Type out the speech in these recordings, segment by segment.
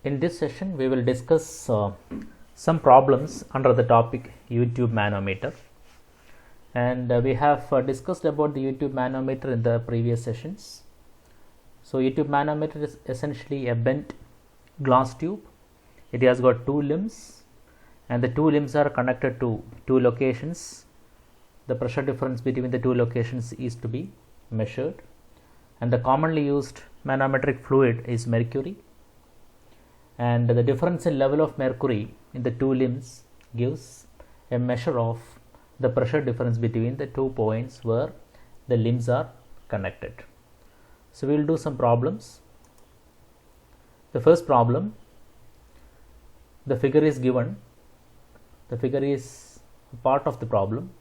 In this session, we will discuss some problems under the topic YouTube manometer, and we have discussed about the YouTube manometer in the previous sessions. So YouTube manometer is essentially a bent glass tube. It has got two limbs, and the two limbs are connected to two locations. The pressure difference between the two locations is to be measured, and the commonly used manometric fluid is mercury, and the difference in level of mercury in the two limbs gives a measure of the pressure difference between the 2 points where the limbs are connected. So we will do some problems. The first problem, the figure is given. The figure is part of the problem.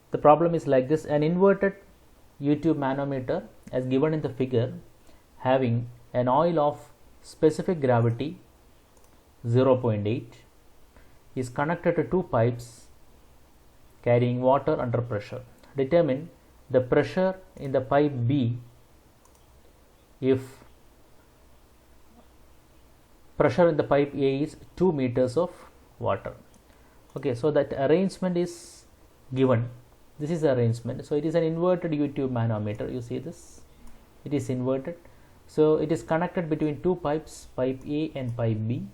The problem is like this: an inverted YouTube manometer as given in the figure, having an oil of specific gravity 0.8 is connected to two pipes carrying water under pressure. Determine the pressure in the pipe B if pressure in the pipe A is 2 meters of water. Okay, so that arrangement is given. This is the arrangement. So it is an inverted YouTube manometer. You see this? It is inverted. So it is connected between two pipes, pipe A and pipe B,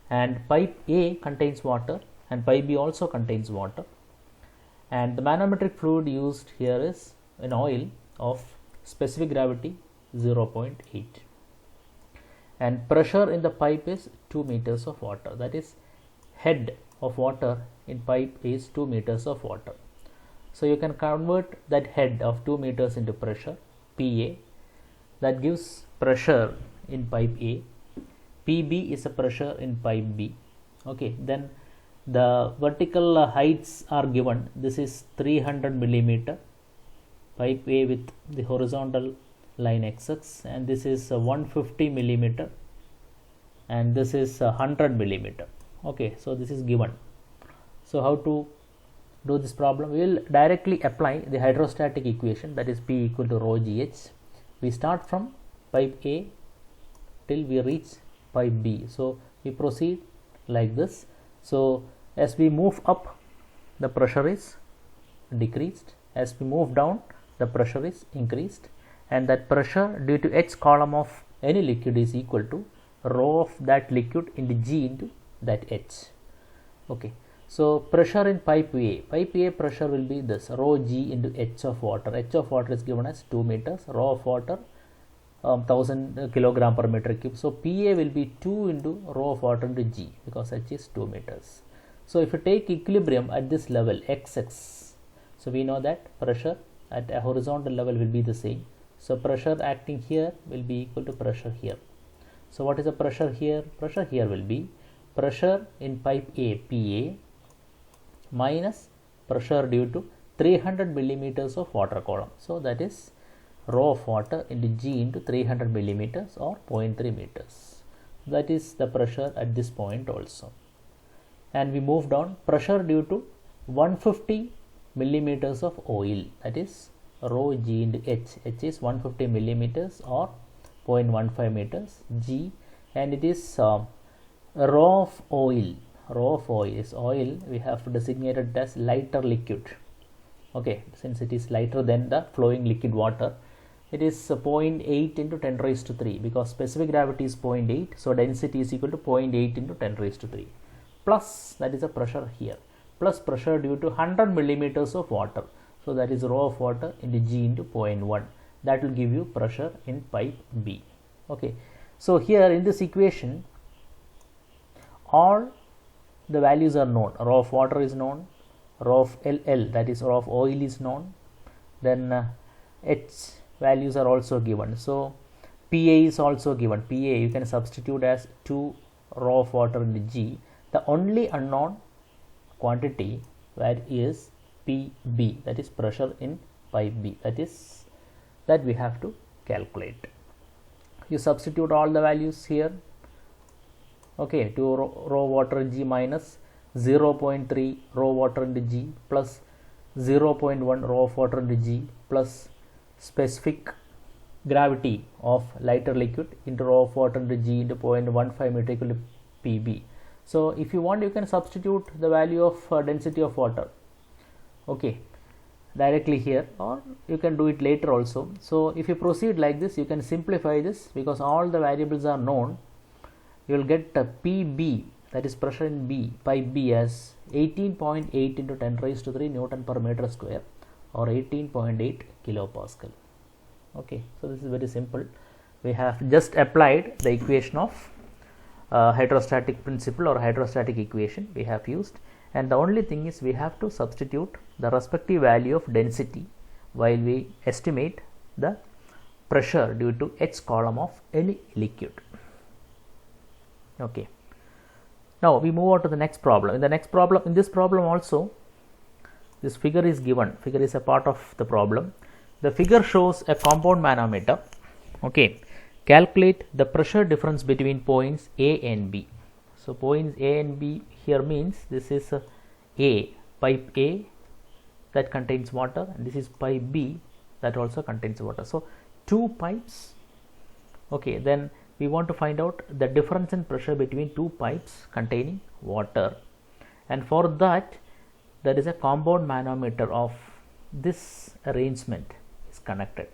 and pipe A contains water and pipe B also contains water, and the manometric fluid used here is an oil of specific gravity 0.8, and pressure in the pipe is 2 meters of water. That is, head of water in pipe is 2 meters of water. So you can convert that head of 2 meters into pressure, PA. That gives pressure in pipe A. PB is a pressure in pipe B. Okay, then the vertical heights are given. This is 300 millimeter, pipe A with the horizontal line XX, and this is 150 millimeter, and this is 100 millimeter. Okay, so this is given. So how to do this problem? We will directly apply the hydrostatic equation, that is P equal to rho GH. We start from pipe A till we reach pipe B. So we proceed like this. So as we move up, the pressure is decreased. As we move down, the pressure is increased, and that pressure due to H column of any liquid is equal to rho of that liquid into G into that H. Okay. So pressure in pipe A. Pipe A pressure will be this, rho G into H of water. H of water is given as 2 meters. Rho of water 1000 kilogram per meter cube. So PA will be 2 into rho of water into G, because H is 2 meters. So if you take equilibrium at this level XX, so we know that pressure at a horizontal level will be the same. So pressure acting here will be equal to pressure here. So what is the pressure here? Pressure here will be pressure in pipe A, PA, minus pressure due to 300 millimeters of water column. So that is rho of water into G into 300 millimeters or 0.3 meters. That is the pressure at this point also. And we move down, pressure due to 150 millimeters of oil, that is rho G into H. H is 150 millimeters or 0.15 meters, G, and it is rho of oil. Rho of oil is oil, we have to designate it as lighter liquid. Okay, since it is lighter than the flowing liquid water, it is 0.8 into 10 raised to 3, because specific gravity is 0.8, so density is equal to 0.8 into 10 raised to 3, plus that is a pressure here, plus pressure due to 100 millimeters of water, so that is rho of water into G into 0.1. That will give you pressure in pipe B. Okay, so here in this equation, all the values are known. Rho of water is known, rho of LL, that is rho of oil, is known, then H values are also given. So PA is also given. PA you can substitute as 2 rho of water into G. The only unknown quantity where is PB, that is pressure in pipe B, that we have to calculate. You substitute all the values here. Okay, 2 rho water in G minus 0.3 rho water into G plus 0.1 rho of water into G plus specific gravity of lighter liquid into rho of water into G into 0.15 meter equal to PB. So if you want, you can substitute the value of density of water, okay, directly here, or you can do it later also. So if you proceed like this, you can simplify this because all the variables are known. You will get PB, that is pressure in B, pipe B, as 18.8 into 10 raised to 3 Newton per meter square, or 18.8 kilopascal. Okay, so this is very simple. We have just applied the equation of hydrostatic principle or hydrostatic equation we have used, and the only thing is we have to substitute the respective value of density while we estimate the pressure due to H column of any liquid. Okay, now we move on to the next problem. In this problem also, this figure is given. Figure is a part of the problem. The figure shows a compound manometer. Okay, calculate the pressure difference between points A and B. So points A and B here means this is A, pipe A that contains water, and this is pipe B that also contains water. So two pipes. Okay, then we want to find out the difference in pressure between two pipes containing water, and for that there is a compound manometer of this arrangement is connected.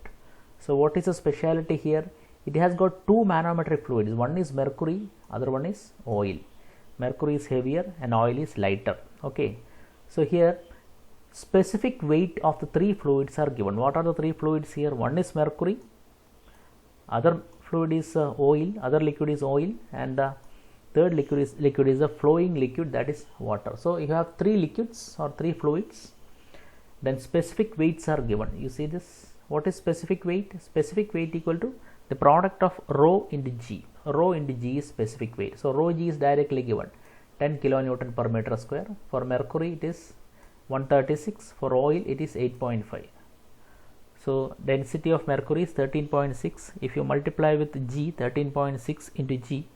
So what is the speciality here? It has got two manometric fluids. One is mercury, other one is oil. Mercury is heavier and oil is lighter. Okay, so here specific weight of the three fluids are given. What are the three fluids here? One is mercury, other fluid is oil, other liquid is oil, and third liquid is a flowing liquid, that is water. So you have three liquids or three fluids, then specific weights are given. You see this? What is specific weight? Specific weight equal to the product of rho into G. Rho into G is specific weight. So rho G is directly given, 10 kilonewton per meter square. For mercury it is 136, for oil it is 8.5. So density of mercury is 13.6. If you multiply with G, 13.6 into G,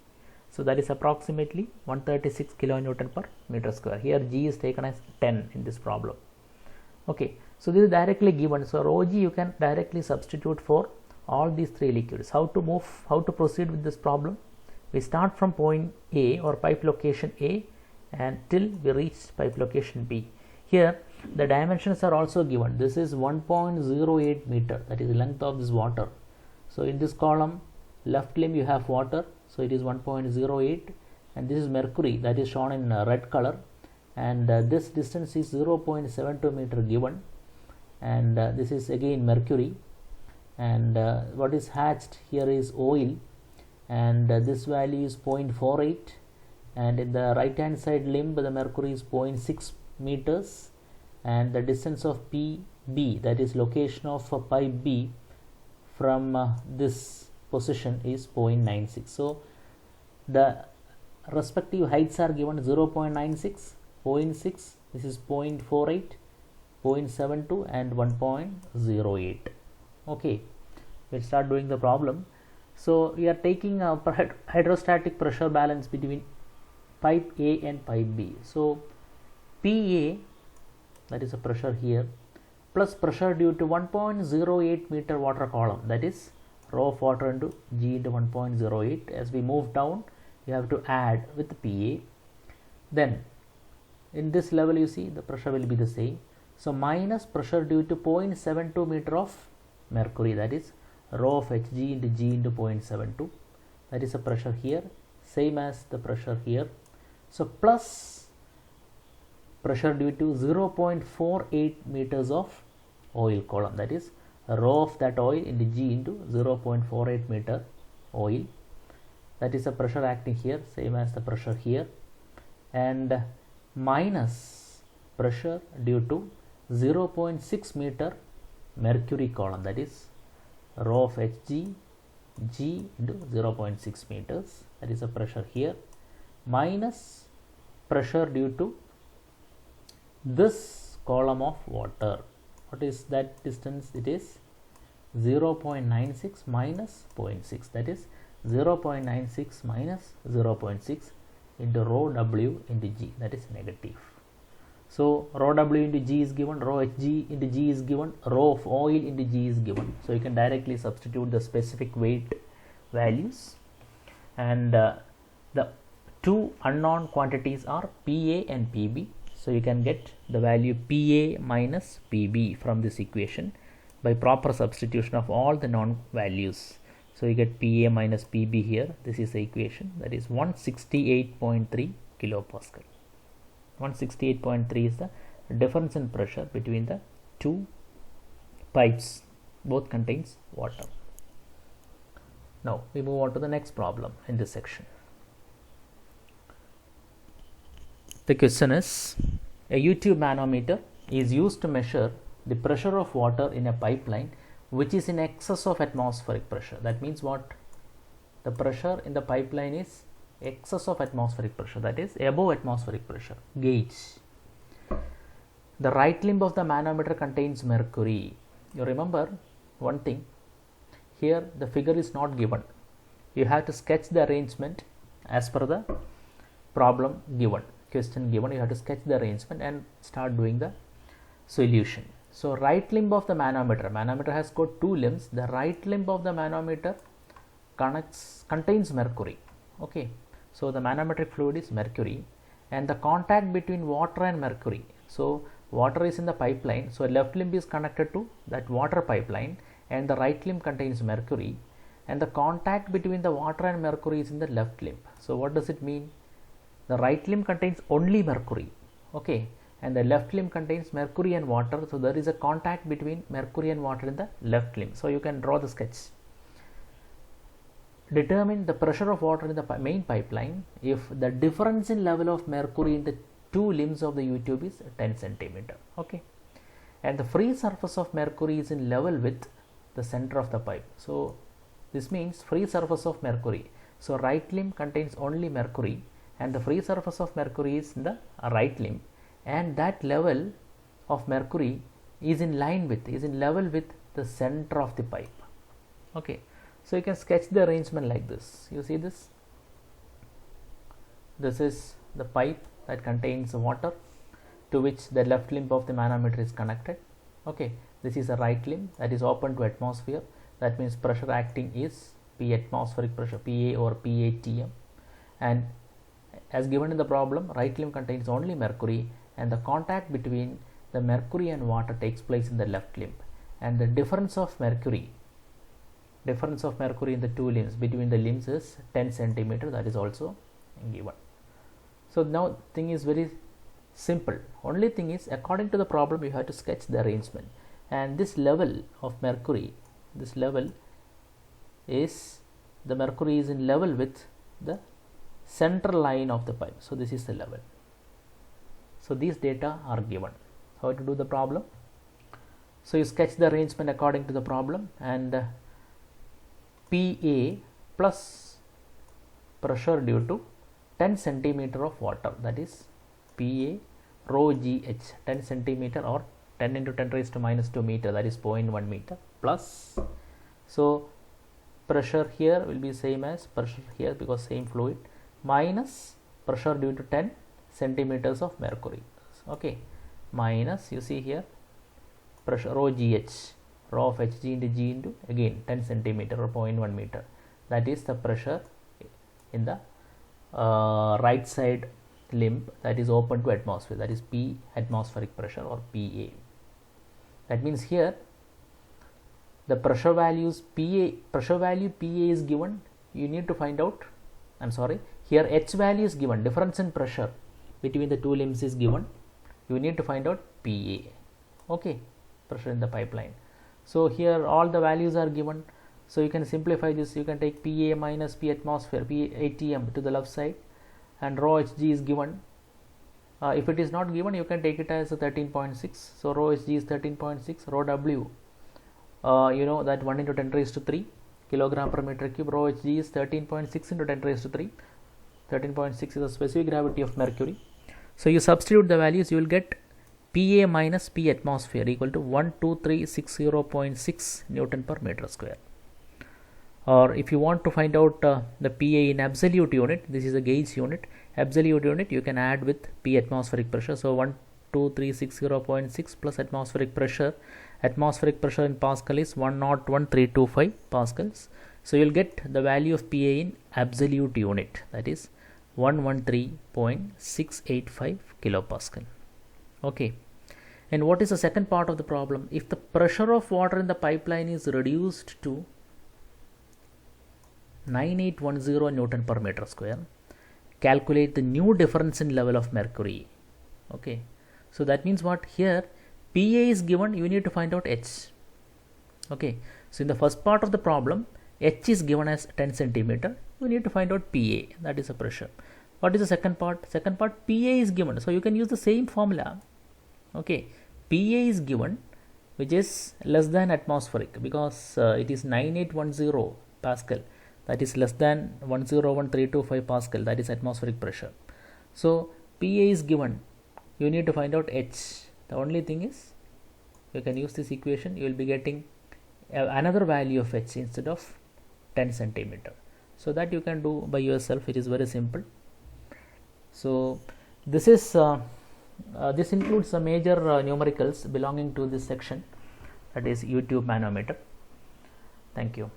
so that is approximately 136 kilonewton per meter square. Here G is taken as 10 in this problem. Okay, so this is directly given. So rho G you can directly substitute for all these three liquids. How to proceed with this problem? We start from point A or pipe location A and till we reach pipe location B. Here the dimensions are also given. This is 1.08 meter, that is the length of this water. So in this column, left limb you have water, so it is 1.08, and this is mercury, that is shown in red color, and this distance is 0.72 meter given, and this is again mercury, and what is hatched here is oil, and this value is 0.48, and in the right hand side limb the mercury is 0.6 meters, and the distance of PB, that is location of pipe B from this position, is 0.96. So the respective heights are given: 0.96, 0.6, this is 0.48, 0.72 and 1.08. Okay, we'll start doing the problem. So we are taking a hydrostatic pressure balance between pipe A and pipe B. So PA, that is a pressure here, plus pressure due to 1.08 meter water column, that is rho of water into G into 1.08. As we move down, you have to add with PA. Then in this level you see the pressure will be the same. So minus pressure due to 0.72 meter of mercury, that is rho of Hg into G into 0.72. That is a pressure here, same as the pressure here. So plus pressure due to 0.48 meters of oil column, that is rho of that oil into G into 0.48 meter oil. That is a pressure acting here, same as the pressure here, and minus pressure due to 0.6 meter mercury column, that is rho of Hg G into 0.6 meters, that is a pressure here, minus pressure due to this column of water. What is that distance? It is 0.96 minus 0.6, that is 0.96 minus 0.6 into rho W into G, that is negative. So rho W into G is given, rho Hg into G is given, rho of oil into G is given. So you can directly substitute the specific weight values, and the two unknown quantities are PA and PB. So you can get the value PA minus PB from this equation by proper substitution of all the known values. So you get PA minus PB here. This is the equation, that is 168.3 kilopascal. 168.3 is the difference in pressure between the two pipes, both contains water. Now we move on to the next problem in this section. The question is, a U-tube manometer is used to measure the pressure of water in a pipeline which is in excess of atmospheric pressure. That means what? The pressure in the pipeline is excess of atmospheric pressure, that is above atmospheric pressure gauge. The right limb of the manometer contains mercury. You remember one thing, here the figure is not given. You have to sketch the arrangement as per the problem given, question given. You have to sketch the arrangement and start doing the solution. So right limb of the manometer has got two limbs. The right limb of the manometer contains mercury. Okay, so the manometric fluid is mercury, and the contact between water and mercury. So water is in the pipeline, so left limb is connected to that water pipeline, and the right limb contains mercury, and the contact between the water and mercury is in the left limb. So what does it mean? The right limb contains only mercury, okay, and the left limb contains mercury and water. So there is a contact between mercury and water in the left limb. So you can draw the sketch. Determine the pressure of water in the main pipeline if the difference in level of mercury in the two limbs of the U-tube is 10 centimeter, okay, and the free surface of mercury is in level with the center of the pipe. So this means free surface of mercury. So right limb contains only mercury, and the free surface of mercury is in the right limb, and that level of mercury is in level with the center of the pipe. Okay, so you can sketch the arrangement like this. You see this? This is the pipe that contains water, to which the left limb of the manometer is connected. Okay, this is the right limb that is open to atmosphere. That means pressure acting is P atmospheric pressure, PA or PATM, and as given in the problem, right limb contains only mercury, and the contact between the mercury and water takes place in the left limb, and the difference of mercury in the two limbs, between the limbs, is 10 centimeter. That is also given. So now thing is very simple. Only thing is, according to the problem, you have to sketch the arrangement, and this level of mercury, this level is, the mercury is in level with the center line of the pipe. So this is the level. So these data are given. How to do the problem? So you sketch the arrangement according to the problem, and PA plus pressure due to 10 centimeter of water, that is PA rho GH, 10 centimeter or 10 into 10 raised to minus 2 meter, that is 0.1 meter, plus, so pressure here will be same as pressure here because same fluid, minus pressure due to 10 centimeters of mercury. Okay, minus, you see here, pressure rho GH, rho of Hg into G into again 10 centimeter or 0.1 meter, that is the pressure in the right side limb that is open to atmosphere, that is P atmospheric pressure or PA. That means here the pressure value PA is given. You need to find out, here H value is given, difference in pressure between the two limbs is given. You need to find out PA, okay, pressure in the pipeline. So here all the values are given. So you can simplify this. You can take PA minus P atmosphere, P ATM to the left side, and rho Hg is given. If it is not given, you can take it as 13.6. So rho Hg is 13.6. Rho W, you know that 1 into 10 raised to 3 kilogram per meter cube. Rho Hg is 13.6 into 10 raised to 3. 13.6 is the specific gravity of mercury. So you substitute the values, you will get PA minus P atmosphere equal to 12360.6 Newton per meter square. Or if you want to find out the PA in absolute unit, this is a gauge unit, absolute unit, you can add with P atmospheric pressure. So 12360.6 plus atmospheric pressure. Atmospheric pressure in Pascal is 101,325 pascals. So you'll get the value of PA in absolute unit, that is 113.685 kilopascal. Okay. And what is the second part of the problem? If the pressure of water in the pipeline is reduced to 9810 Newton per meter square, calculate the new difference in level of mercury. Okay. So that means what? Here PA is given, you need to find out H. Okay. So in the first part of the problem, H is given as 10 centimeter. You need to find out PA, that is the pressure. What is the second part? Second part, PA is given. So you can use the same formula. Okay. PA is given, which is less than atmospheric, because it is 9810 pascal. That is less than 101,325 pascal, that is atmospheric pressure. So PA is given, you need to find out H. The only thing is, you can use this equation, you will be getting another value of H instead of 10 centimeter. So that you can do by yourself, it is very simple. So this is this includes the major numericals belonging to this section, that is YouTube manometer. Thank you.